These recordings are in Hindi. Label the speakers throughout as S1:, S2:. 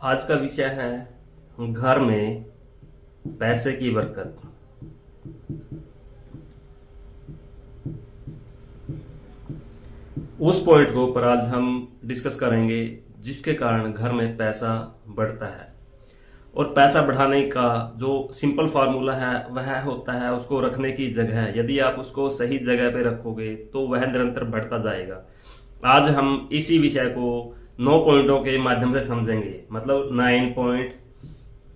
S1: आज का विषय है घर में पैसे की बरकत। उस पॉइंट को पर आज हम डिस्कस करेंगे जिसके कारण घर में पैसा बढ़ता है। और पैसा बढ़ाने का जो सिंपल फार्मूला है वह होता है उसको रखने की जगह। यदि आप उसको सही जगह पे रखोगे तो वह निरंतर बढ़ता जाएगा। आज हम इसी विषय को 9 पॉइंटों के माध्यम से समझेंगे, मतलब 9 पॉइंट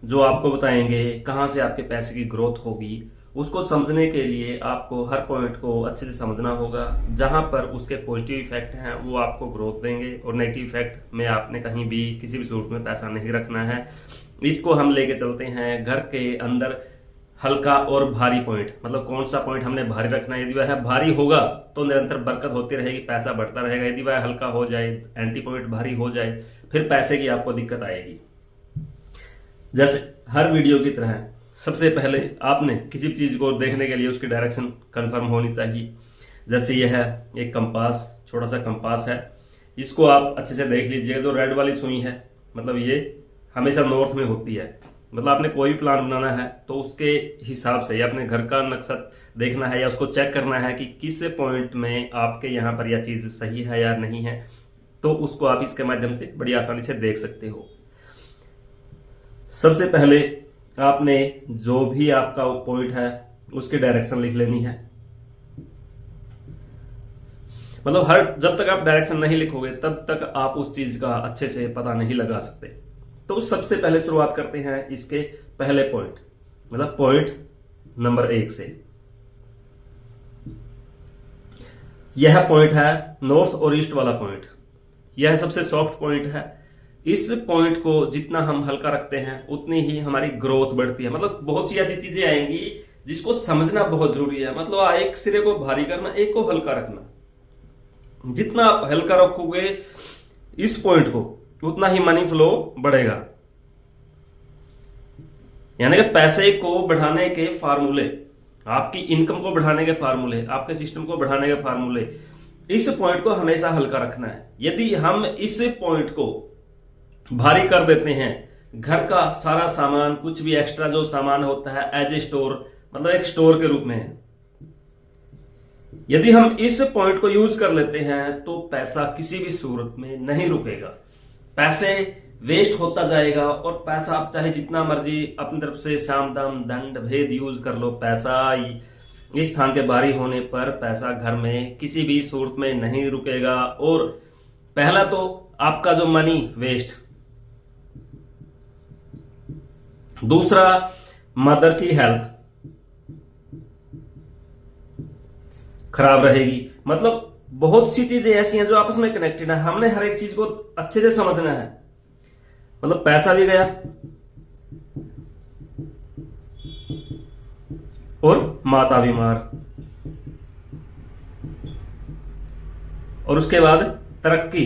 S1: जो आपको बताएंगे कहां से आपके पैसे की ग्रोथ होगी। उसको समझने के लिए आपको हर पॉइंट को अच्छे से समझना होगा। जहां पर उसके पॉजिटिव इफेक्ट हैं वो आपको ग्रोथ देंगे और नेगेटिव इफेक्ट में आपने कहीं भी किसी भी सूरत में पैसा नहीं रखना है। इसको हम लेके चलते हैं घर के अंदर हल्का और भारी पॉइंट। मतलब कौन सा पॉइंट हमने भारी रखना है। यदि वह भारी होगा तो निरंतर बरकत होती रहेगी, पैसा बढ़ता रहेगा। यदि वह हल्का हो जाए, एंटी पॉइंट भारी हो जाए, फिर पैसे की आपको दिक्कत आएगी। जैसे हर वीडियो की तरह सबसे पहले आपने किसी भी चीज को देखने के लिए उसकी डायरेक्शन कंफर्म होनी चाहिए। जैसे यह है एक कंपास, छोटा सा कंपास है, इसको आप अच्छे से देख लीजिएगा। जो रेड वाली सुई है मतलब ये हमेशा नॉर्थ में होती है। मतलब आपने कोई भी प्लान बनाना है तो उसके हिसाब से या अपने घर का नक्शा देखना है या उसको चेक करना है कि किस पॉइंट में आपके यहाँ पर यह चीज सही है या नहीं है। तो उसको आप इसके माध्यम से बड़ी आसानी से देख सकते हो। सबसे पहले आपने जो भी आपका पॉइंट है उसकी डायरेक्शन लिख लेनी है। मतलब जब तक आप डायरेक्शन नहीं लिखोगे तब तक आप उस चीज का अच्छे से पता नहीं लगा सकते। तो सबसे पहले शुरुआत करते हैं इसके पहले पॉइंट, मतलब पॉइंट नंबर 1 से। यह पॉइंट है नॉर्थ और ईस्ट वाला पॉइंट। यह सबसे सॉफ्ट पॉइंट है। इस पॉइंट को जितना हम हल्का रखते हैं उतनी ही हमारी ग्रोथ बढ़ती है। मतलब बहुत सी ऐसी चीजें आएंगी जिसको समझना बहुत जरूरी है। मतलब एक सिरे को भारी करना, एक को हल्का रखना। जितना आप हल्का रखोगे इस पॉइंट को उतना ही मनी फ्लो बढ़ेगा। यानी कि पैसे को बढ़ाने के फार्मूले, आपकी इनकम को बढ़ाने के फार्मूले, आपके सिस्टम को बढ़ाने के फार्मूले, इस पॉइंट को हमेशा हल्का रखना है। यदि हम इस पॉइंट को भारी कर देते हैं, घर का सारा सामान, कुछ भी एक्स्ट्रा जो सामान होता है एज ए स्टोर, मतलब एक स्टोर के रूप में है, यदि हम इस पॉइंट को यूज कर लेते हैं तो पैसा किसी भी सूरत में नहीं रुकेगा। पैसे वेस्ट होता जाएगा और पैसा आप चाहे जितना मर्जी अपनी तरफ से साम दाम दंड भेद यूज कर लो, पैसा इस स्थान के भारी होने पर पैसा घर में किसी भी सूरत में नहीं रुकेगा। और पहला तो आपका जो मनी वेस्ट, दूसरा मदर की हेल्थ खराब रहेगी। मतलब बहुत सी चीजें ऐसी हैं जो आपस में कनेक्टेड है। हमने हर एक चीज को अच्छे से समझना है। मतलब पैसा भी गया और माता बीमार, और उसके बाद तरक्की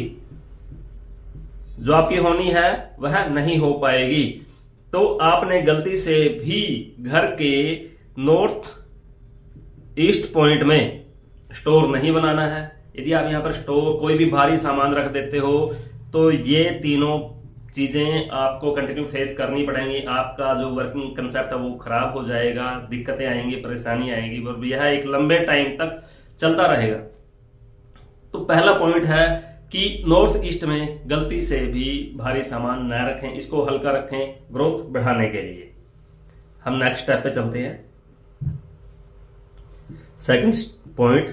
S1: जो आपकी होनी है वह नहीं हो पाएगी। तो आपने गलती से भी घर के नॉर्थ ईस्ट पॉइंट में स्टोर नहीं बनाना है। यदि आप यहां पर स्टोर कोई भी भारी सामान रख देते हो तो ये तीनों चीजें आपको कंटिन्यू फेस करनी पड़ेंगी। आपका जो वर्किंग कंसेप्ट है वो खराब हो जाएगा, दिक्कतें आएंगी, परेशानी आएंगी और यह एक लंबे टाइम तक चलता रहेगा। तो पहला पॉइंट है कि नॉर्थ ईस्ट में गलती से भी भारी सामान न रखें, इसको हल्का रखें ग्रोथ बढ़ाने के लिए। हम नेक्स्ट स्टेप पे चलते हैं। सेकंड पॉइंट,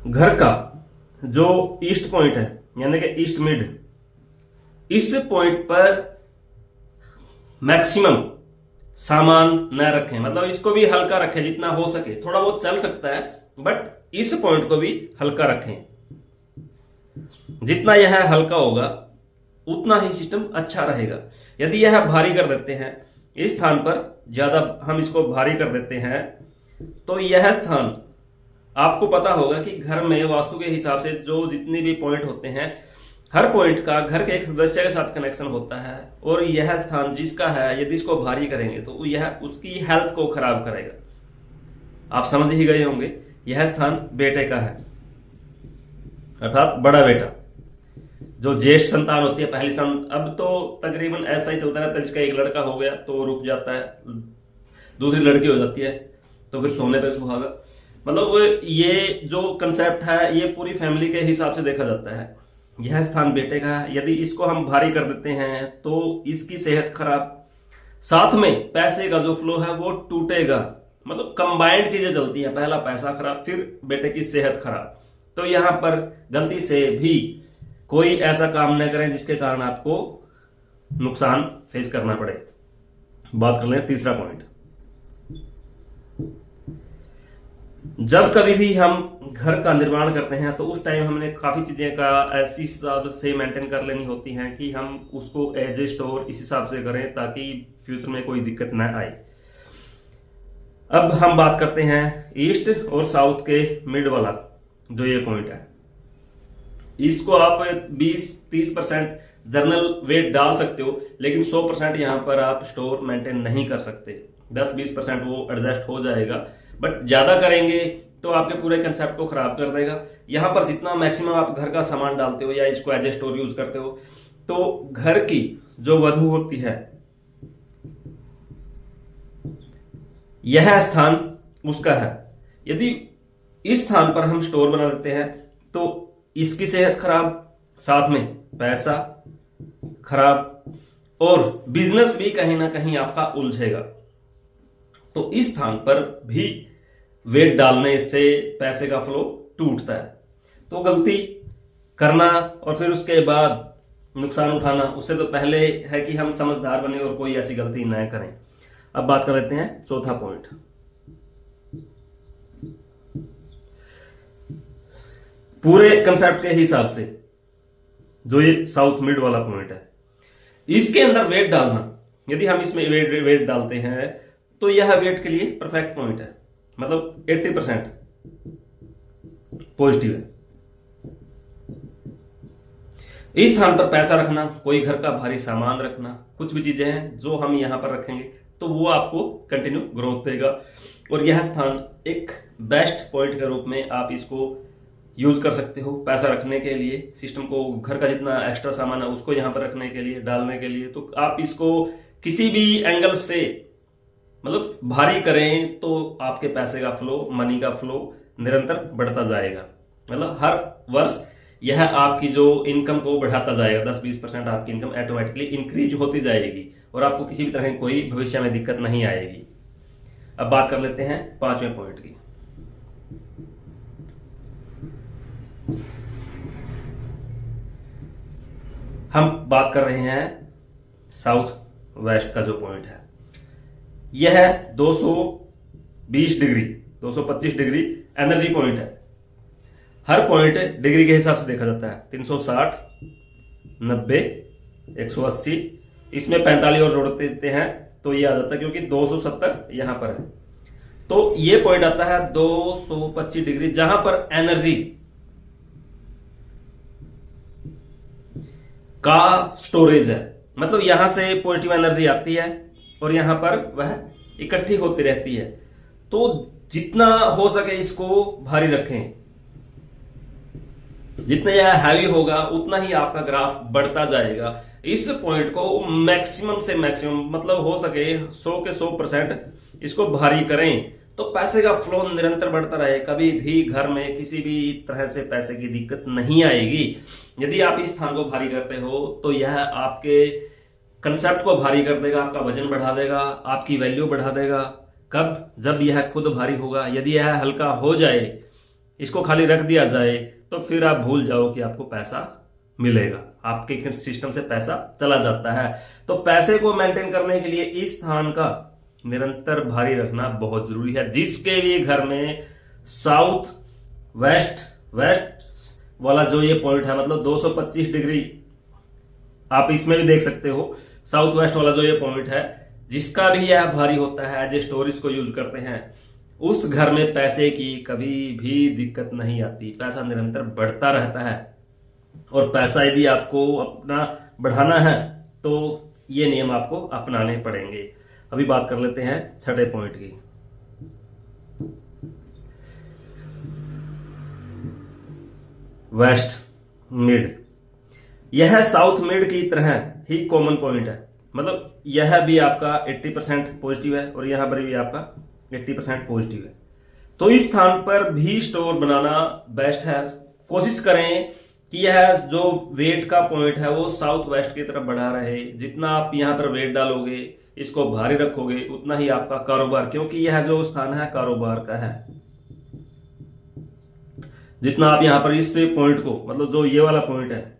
S1: घर का जो ईस्ट पॉइंट है यानी कि ईस्ट मिड, इस पॉइंट पर मैक्सिमम सामान न रखें। मतलब इसको भी हल्का रखें जितना हो सके। थोड़ा बहुत चल सकता है बट इस पॉइंट को भी हल्का रखें। जितना यह हल्का होगा उतना ही सिस्टम अच्छा रहेगा। यदि यह भारी कर देते हैं, इस स्थान पर ज्यादा हम इसको भारी कर देते हैं तो यह स्थान आपको पता होगा कि घर में वास्तु के हिसाब से जो जितने भी पॉइंट होते हैं, हर पॉइंट का घर के एक सदस्य के साथ कनेक्शन होता है। और यह स्थान जिसका है यदि इसको भारी करेंगे तो यह उसकी हेल्थ को खराब करेगा। आप समझ ही गए होंगे। यह स्थान बेटे का है, अर्थात बड़ा बेटा। जो ज्येष्ठ संतान होती है, पहली अब तो तकरीबन ऐसा ही चलता रहता है, जिसका एक लड़का हो गया तो रुक जाता है, दूसरी लड़की हो जाती है तो फिर सोने पे सुहागा। मतलब ये जो कंसेप्ट है ये पूरी फैमिली के हिसाब से देखा जाता है। यह स्थान बेटे का है, यदि इसको हम भारी कर देते हैं तो इसकी सेहत खराब, साथ में पैसे का जो फ्लो है वो टूटेगा। मतलब कंबाइंड चीजें चलती हैं, पहला पैसा खराब, फिर बेटे की सेहत खराब। तो यहां पर गलती से भी कोई ऐसा काम न करें जिसके कारण आपको नुकसान फेस करना पड़े। बात कर लें तीसरा पॉइंट। जब कभी भी हम घर का निर्माण करते हैं तो उस टाइम हमने काफी चीजें का ऐसी हिसाब से मेंटेन कर लेनी होती हैं कि हम उसको एडजस्ट और इस हिसाब से करें ताकि फ्यूचर में कोई दिक्कत ना आए। अब हम बात करते हैं ईस्ट और साउथ के मिड वाला जो ये पॉइंट है। इसको आप 20-30% जर्नल वेट डाल सकते हो, लेकिन 100% यहां पर आप स्टोर मेंटेन नहीं कर सकते। 10-20% वो एडजस्ट हो जाएगा, बट ज्यादा करेंगे तो आपके पूरे कंसेप्ट को खराब कर देगा। यहां पर जितना मैक्सिमम आप घर का सामान डालते हो या इसको एज ए स्टोर यूज करते हो, तो घर की जो वधु होती है यह स्थान उसका है। यदि इस स्थान पर हम स्टोर बना देते हैं तो इसकी सेहत खराब, साथ में पैसा खराब, और बिजनेस भी कहीं ना कहीं आपका उलझेगा। तो इस स्थान पर भी वेट डालने से पैसे का फ्लो टूटता है। तो गलती करना और फिर उसके बाद नुकसान उठाना, उससे तो पहले है कि हम समझदार बने और कोई ऐसी गलती न करें। अब बात कर लेते हैं चौथा पॉइंट। पूरे कंसेप्ट के हिसाब से जो ये साउथ मिड वाला पॉइंट है, इसके अंदर वेट डालना, यदि हम इसमें वेट डालते हैं तो यह वेट के लिए परफेक्ट पॉइंट है। मतलब 80% पॉजिटिव है। इस स्थान पर पैसा रखना, कोई घर का भारी सामान रखना, कुछ भी चीजें हैं जो हम यहां पर रखेंगे तो वो आपको कंटिन्यू ग्रोथ देगा। और यह स्थान एक बेस्ट पॉइंट के रूप में आप इसको यूज कर सकते हो पैसा रखने के लिए। सिस्टम को, घर का जितना एक्स्ट्रा सामान है उसको यहां पर रखने के लिए, डालने के लिए। तो आप इसको किसी भी एंगल से मतलब भारी करें तो आपके पैसे का फ्लो, मनी का फ्लो निरंतर बढ़ता जाएगा। मतलब हर वर्ष यह आपकी जो इनकम को बढ़ाता जाएगा। 10-20% आपकी इनकम ऑटोमेटिकली इंक्रीज होती जाएगी और आपको किसी भी तरह की कोई भविष्य में दिक्कत नहीं आएगी। अब बात कर लेते हैं पांचवें पॉइंट की। हम बात कर रहे हैं साउथ वेस्ट का जो पॉइंट है, यह 220 डिग्री 225 डिग्री एनर्जी पॉइंट है। हर पॉइंट डिग्री के हिसाब से देखा जाता है। 360, 90, 180, इसमें 45 और जोड़ देते हैं तो ये आ जाता है, क्योंकि 270 यहां पर है। तो ये पॉइंट आता है 225 डिग्री, जहां पर एनर्जी का स्टोरेज है। मतलब यहां से पॉजिटिव एनर्जी आती है और यहां पर वह इकट्ठी होती रहती है। तो जितना हो सके इसको भारी रखें। जितना यह हैवी होगा उतना ही आपका ग्राफ बढ़ता जाएगा। इस पॉइंट को मैक्सिमम से मैक्सिमम, मतलब हो सके 100 के 100% इसको भारी करें तो पैसे का फ्लो निरंतर बढ़ता रहे। कभी भी घर में किसी भी तरह से पैसे की दिक्कत नहीं आएगी। यदि आप इस स्थान को भारी करते हो तो यह आपके कंसेप्ट को भारी कर देगा, आपका वजन बढ़ा देगा, आपकी वैल्यू बढ़ा देगा। कब? जब यह खुद भारी होगा। यदि यह हल्का हो जाए, इसको खाली रख दिया जाए, तो फिर आप भूल जाओ कि आपको पैसा मिलेगा। आपके सिस्टम से पैसा चला जाता है। तो पैसे को मेंटेन करने के लिए इस स्थान का निरंतर भारी रखना बहुत जरूरी है। जिसके भी घर में साउथ वेस्ट वाला जो ये पॉइंट है, मतलब 225 डिग्री, आप इसमें भी देख सकते हो साउथ वेस्ट वाला जो ये पॉइंट है, जिसका भी यह भारी होता है, जो स्टोरेज को यूज करते हैं, उस घर में पैसे की कभी भी दिक्कत नहीं आती। पैसा निरंतर बढ़ता रहता है। और पैसा यदि आपको अपना बढ़ाना है तो ये नियम आपको अपनाने पड़ेंगे। अभी बात कर लेते हैं छठे पॉइंट की। वेस्ट मिड, यह साउथ मिड की तरह ही कॉमन पॉइंट है, मतलब यह भी आपका 80% पॉजिटिव है और यहां पर भी आपका 80% पॉजिटिव है। तो इस स्थान पर भी स्टोर बनाना बेस्ट है। कोशिश करें कि यह जो वेट का पॉइंट है वो साउथ वेस्ट की तरफ बढ़ा रहे। जितना आप यहां पर वेट डालोगे, इसको भारी रखोगे, उतना ही आपका कारोबार, क्योंकि यह जो स्थान है कारोबार का है। जितना आप यहां पर इस पॉइंट को, मतलब जो ये वाला पॉइंट है,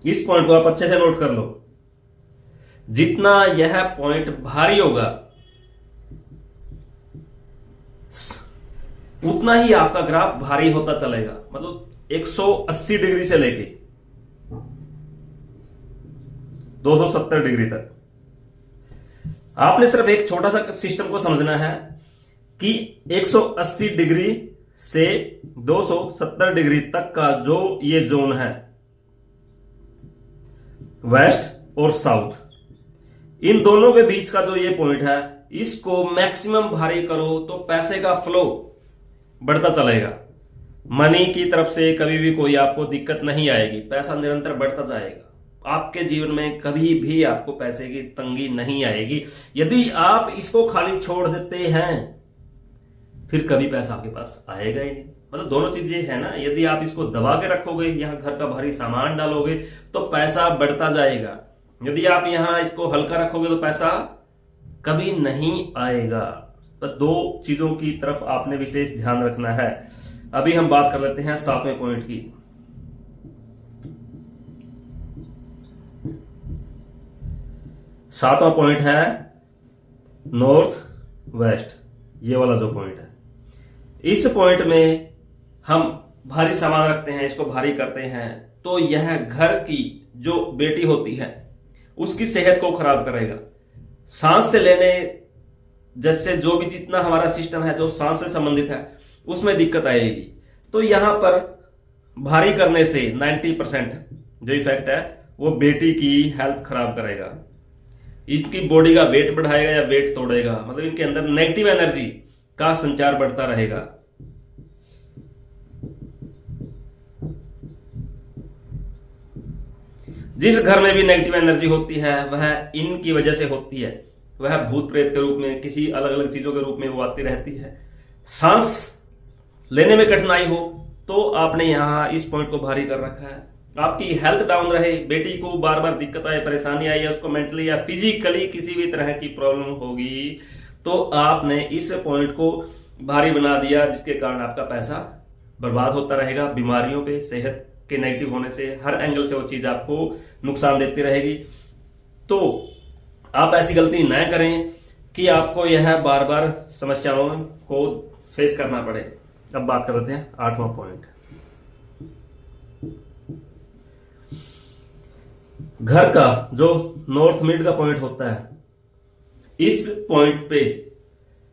S1: इस पॉइंट को आप अच्छे से नोट कर लो। जितना यह पॉइंट भारी होगा उतना ही आपका ग्राफ भारी होता चलेगा, मतलब 180 डिग्री से लेके 270 डिग्री तक। आपने सिर्फ एक छोटा सा सिस्टम को समझना है कि 180 डिग्री से 270 डिग्री तक का जो ये जोन है, वेस्ट और साउथ, इन दोनों के बीच का जो ये पॉइंट है, इसको मैक्सिमम भारी करो तो पैसे का फ्लो बढ़ता चलेगा। मनी की तरफ से कभी भी कोई आपको दिक्कत नहीं आएगी, पैसा निरंतर बढ़ता जाएगा। आपके जीवन में कभी भी आपको पैसे की तंगी नहीं आएगी। यदि आप इसको खाली छोड़ देते हैं फिर कभी पैसा आपके पास आएगा ही नहीं। मतलब दोनों चीज ये है ना, यदि आप इसको दबा के रखोगे, यहां घर का भारी सामान डालोगे तो पैसा बढ़ता जाएगा। यदि आप यहां इसको हल्का रखोगे तो पैसा कभी नहीं आएगा। तो दो चीजों की तरफ आपने विशेष ध्यान रखना है। अभी हम बात कर लेते हैं 7वें पॉइंट की। 7वां पॉइंट है नॉर्थ वेस्ट, ये वाला जो पॉइंट है। इस पॉइंट में हम भारी सामान रखते हैं, इसको भारी करते हैं, तो यह घर की जो बेटी होती है उसकी सेहत को खराब करेगा। सांस से लेने जैसे जो भी जितना हमारा सिस्टम है जो सांस से संबंधित है उसमें दिक्कत आएगी। तो यहां पर भारी करने से 90% जो इफेक्ट है वो बेटी की हेल्थ खराब करेगा, इसकी बॉडी का वेट बढ़ाएगा या वेट तोड़ेगा। मतलब इनके अंदर नेगेटिव एनर्जी का संचार बढ़ता रहेगा। जिस घर में भी नेगेटिव एनर्जी होती है वह इनकी वजह से होती है। वह भूत प्रेत के रूप में, किसी अलग अलग चीजों के रूप में वो आती रहती है। सांस लेने में कठिनाई हो तो आपने यहां इस पॉइंट को भारी कर रखा है। आपकी हेल्थ डाउन रहे, बेटी को बार बार दिक्कत आए, परेशानी आई, या उसको मेंटली या फिजिकली किसी भी तरह की प्रॉब्लम होगी, तो आपने इस पॉइंट को भारी बना दिया, जिसके कारण आपका पैसा बर्बाद होता रहेगा। बीमारियों पे, सेहत के नेगेटिव होने से, हर एंगल से वो चीज आपको नुकसान देती रहेगी। तो आप ऐसी गलती न करें कि आपको यह बार बार समस्याओं को फेस करना पड़े। अब बात कर लेते हैं 8वां पॉइंट। घर का जो नॉर्थ मिड का पॉइंट होता है, इस पॉइंट पे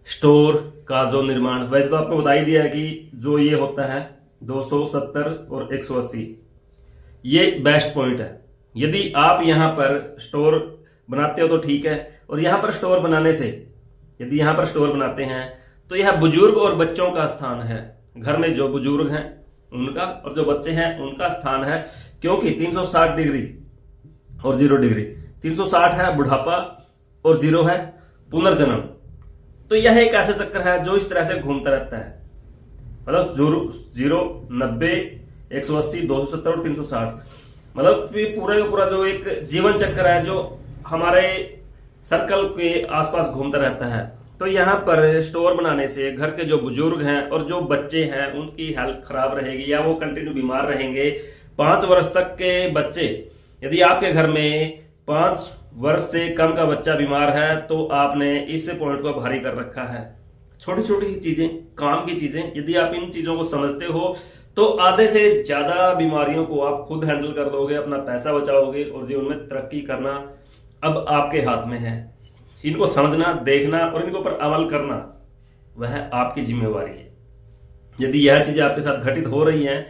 S1: स्टोर का जो निर्माण, वैसे तो आपको बता ही दिया है कि जो ये होता है 270 और 180, ये बेस्ट पॉइंट है। यदि आप यहां पर स्टोर बनाते हो तो ठीक है। और यहां पर स्टोर बनाने से, यदि यहां पर स्टोर बनाते हैं तो यह बुजुर्ग और बच्चों का स्थान है। घर में जो बुजुर्ग हैं उनका और जो बच्चे हैं उनका स्थान है, क्योंकि 360 डिग्री और 0 डिग्री, 360 है बुढ़ापा और 0 है पुनर्जन्म। तो यह एक ऐसा चक्कर है जो इस तरह से घूमता रहता है। मतलब 0, 90, 180, 270 और 360, मतलब पूरे का पूरा जो एक जीवन चक्र है जो हमारे सर्कल के आसपास घूमता रहता है। तो यहाँ पर स्टोर बनाने से घर के जो बुजुर्ग हैं और जो बच्चे हैं उनकी हेल्थ खराब रहेगी या वो कंटिन्यू बीमार रहेंगे। 5 वर्ष तक के बच्चे, यदि आपके घर में 5 वर्ष से कम का बच्चा बीमार है तो आपने इस पॉइंट को भारी कर रखा है। छोटी छोटी चीजें, काम की चीजें, यदि आप इन चीजों को समझते हो तो आधे से ज्यादा बीमारियों को आप खुद हैंडल कर दोगे, अपना पैसा बचाओगे और जीवन में तरक्की करना अब आपके हाथ में है। इनको समझना, देखना और इनके ऊपर अमल करना वह आपकी जिम्मेवारी है। यदि यह चीजें आपके साथ घटित हो रही हैं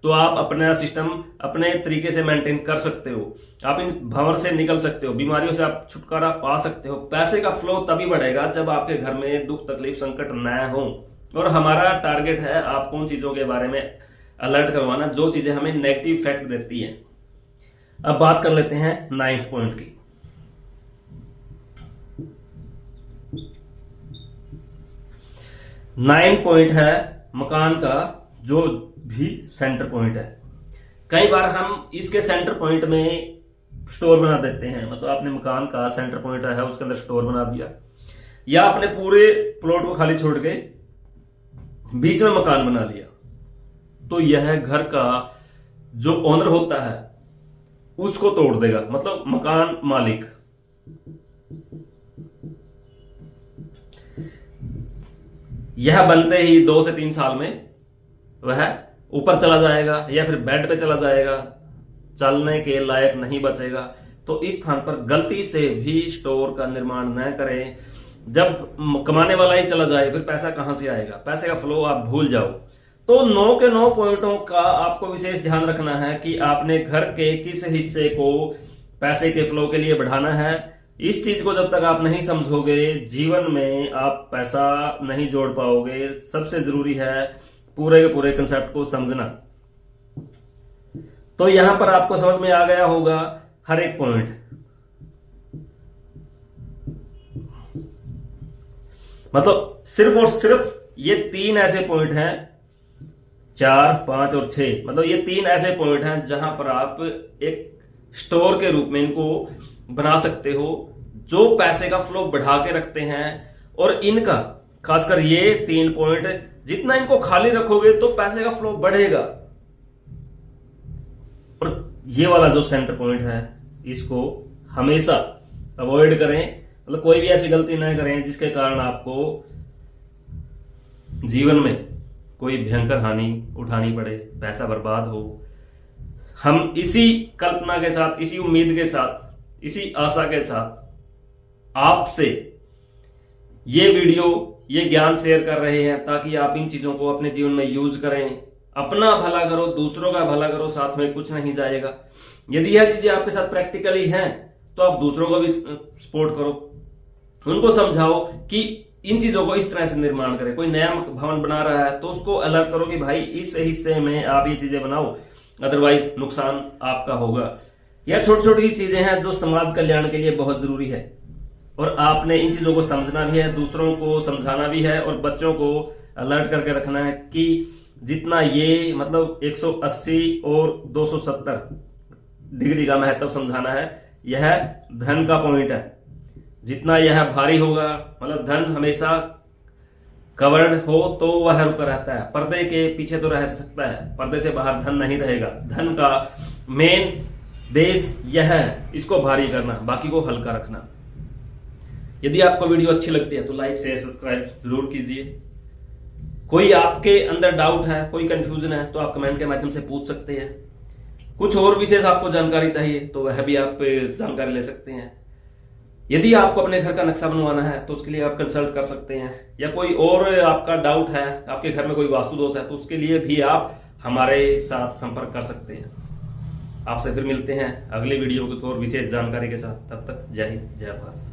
S1: तो आप अपना सिस्टम अपने तरीके से मेंटेन कर सकते हो। आप इन भंवर से निकल सकते हो, बीमारियों से आप छुटकारा पा सकते हो। पैसे का फ्लो तभी बढ़ेगा जब आपके घर में दुख, तकलीफ, संकट न हो। और हमारा टारगेट है आपको उन चीजों के बारे में अलर्ट करवाना, जो चीजें हमें नेगेटिव इफेक्ट देती हैं। अब बात कर लेते हैं 9th पॉइंट की। 9 पॉइंट है मकान का जो भी सेंटर पॉइंट है। कई बार हम इसके सेंटर पॉइंट में स्टोर बना देते हैं, मतलब आपने मकान का सेंटर पॉइंट है उसके अंदर स्टोर बना दिया, या आपने पूरे प्लॉट को खाली छोड़ के बीच में मकान बना लिया, तो यह घर का जो ओनर होता है उसको तोड़ देगा, मतलब मकान मालिक। यह बनते ही 2 से 3 साल में वह ऊपर चला जाएगा या फिर बेड पे चला जाएगा, चलने के लायक नहीं बचेगा। तो इस स्थान पर गलती से भी स्टोर का निर्माण न करें। जब कमाने वाला ही चला जाए फिर पैसा कहां से आएगा, पैसे का फ्लो आप भूल जाओ। तो 9 के 9 पॉइंटों का आपको विशेष ध्यान रखना है कि आपने घर के किस हिस्से को पैसे के फ्लो के लिए बढ़ाना है। इस चीज को जब तक आप नहीं समझोगे, जीवन में आप पैसा नहीं जोड़ पाओगे। सबसे जरूरी है पूरे के पूरे कंसेप्ट को समझना। तो यहां पर आपको समझ में आ गया होगा हर एक पॉइंट। मतलब सिर्फ और सिर्फ ये 3 ऐसे पॉइंट हैं, 4, 5 और 6, मतलब ये 3 ऐसे पॉइंट हैं जहां पर आप एक स्टोर के रूप में इनको बना सकते हो, जो पैसे का फ्लो बढ़ा के रखते हैं। और इनका खासकर ये 3 पॉइंट, जितना इनको खाली रखोगे तो पैसे का फ्लो बढ़ेगा। और ये वाला जो सेंटर पॉइंट है इसको हमेशा अवॉइड करें, मतलब कोई भी ऐसी गलती ना करें जिसके कारण आपको जीवन में कोई भयंकर हानि उठानी पड़े, पैसा बर्बाद हो। हम इसी कल्पना के साथ, इसी उम्मीद के साथ, इसी आशा के साथ आपसे ये वीडियो, ये ज्ञान शेयर कर रहे हैं ताकि आप इन चीजों को अपने जीवन में यूज करें। अपना भला करो, दूसरों का भला करो, साथ में कुछ नहीं जाएगा। यदि यह चीजें आपके साथ प्रैक्टिकली हैं तो आप दूसरों को भी सपोर्ट करो, उनको समझाओ कि इन चीजों को इस तरह से निर्माण करें। कोई नया भवन बना रहा है तो उसको अलर्ट करो कि भाई इस हिस्से में आप ये चीजें बनाओ, अदरवाइज नुकसान आपका होगा। यह छोटी छोटी चीजें हैं जो समाज कल्याण के लिए बहुत जरूरी है, और आपने इन चीजों को समझना भी है, दूसरों को समझाना भी है, और बच्चों को अलर्ट करके रखना है कि जितना ये मतलब 180 और 270 डिग्री का महत्व समझाना है। यह धन का पॉइंट है, जितना यह भारी होगा, मतलब धन हमेशा कवर्ड हो तो वह रुका रहता है, पर्दे के पीछे तो रह सकता है, पर्दे से बाहर धन नहीं रहेगा। धन का मेन बेस यह है, इसको भारी करना, बाकी को हल्का रखना। यदि आपको वीडियो अच्छी लगती है तो लाइक शेयर सब्सक्राइब जरूर कीजिए। कोई आपके अंदर डाउट है, कोई कंफ्यूजन है तो आप कमेंट के माध्यम से पूछ सकते हैं। कुछ और विशेष आपको जानकारी चाहिए तो वह भी आप जानकारी ले सकते हैं। यदि आपको अपने घर का नक्शा बनवाना है तो उसके लिए आप कंसल्ट कर सकते हैं, या कोई और आपका डाउट है, आपके घर में कोई वास्तु दोष है तो उसके लिए भी आप हमारे साथ संपर्क कर सकते हैं। आपसे फिर मिलते हैं अगले वीडियो कुछ और विशेष जानकारी के साथ। तब तक जय हिंद, जय भारत।